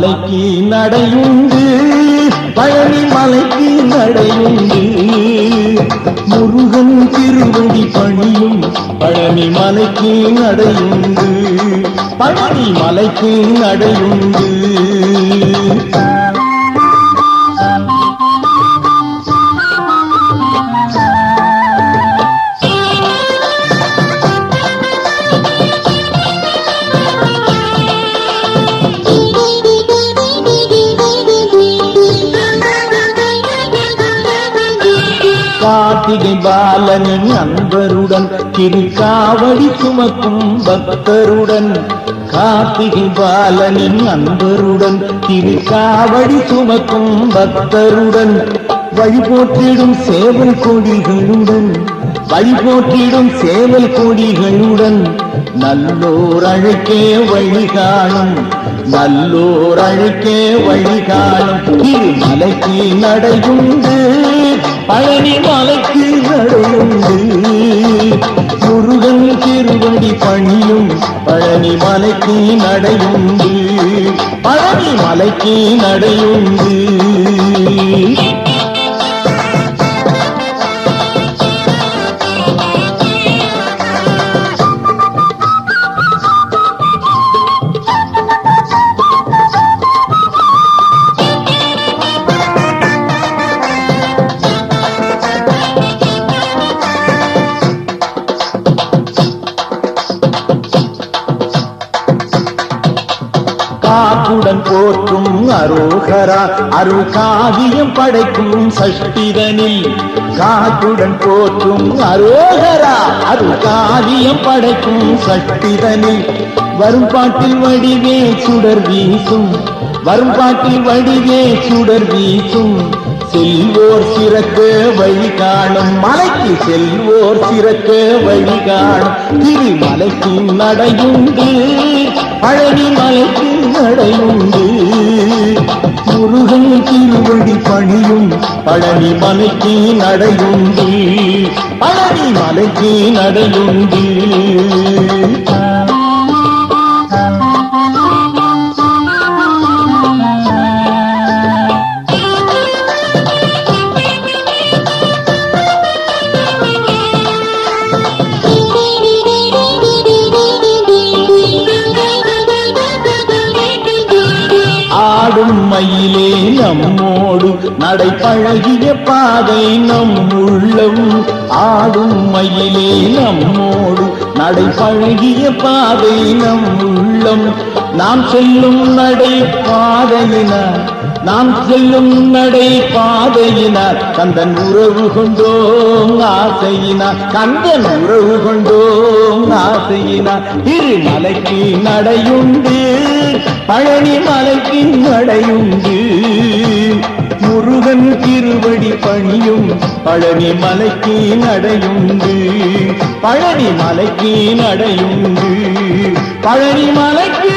மலைக்கு நடையுண்டு, பழனி மலைக்கு நடையுண்டு. முருகன் திருவடி பணியும் பழனி மலைக்கு நடையுண்டு, பழனி மலைக்கு நடையுண்டு. கார்த்திகை பாலனின் நண்பருடன் திருக்காவடி சுமக்கும் பக்தருடன், கார்த்திகை பாலனின் நண்பருடன் திருக்காவடி சுமக்கும் பக்தருடன், வழிபோற்றிடும் சேவல் கொடிகளுடன், வழிபோற்றிடும் சேவல் கொடிகளுடன், நல்லோர் அழைக்கே வழிகாணும், நல்லோர் அழைக்கே வழிகாணும். திருமலைக்கு நடையுண்டு, பழனி மலைக்கு நடையுண்டு. முருகன் திருவடி பணியும் பழனி மலைக்கு நடையுண்டு, பழனி மலைக்கு நடையுண்டு. காப்புடன் போற்றும் அரோகரா, அருள் காவியம் படைக்கும் சஷ்டிதனில், காப்புடன் போற்றும் அரோகரா, அருள் காவியம் படைக்கும் சஷ்டிதனில், வரும் பாட்டில் வடிவே சுடர் வீசும், வரும் பாட்டில் வடிவே சுடர் வீசும். செல்வோர் சிறக்க வழி காணும், மலைக்கு செல்வோர் சிறக்க வழி காணும். திருமலைக்கு நடையுண்டு, பழனி மலைக்கு நடையுண்டு. முருகன் திருவடி பணியும் பழனி மலைக்கு நடையுண்டு, பழனி மலைக்கு நடையுண்டு. ஆடும் மயிலே நம்மோடு நடை பழகிய பாதை நம் உள்ளம், ஆடும் மயிலே நம்மோடு நடை பழகிய பாதை நம் உள்ளம். நாம் செல்லும் நடை பாதையினார், நாம் செல்லும் நடை பாதையினார், கந்தன் உறவு கொண்டோம் ஆசையினார், கந்தன் உறவு கொண்டோம் ஆசையினார். திருமலைக்கு நடையுண்டு, பழனி மலைக்கு நடையுண்டு. முருகன் திருவடி பணியும் பழனி மலைக்கு நடையுண்டு, பழனி மலைக்கு நடையுண்டு, பழனி மலைக்கு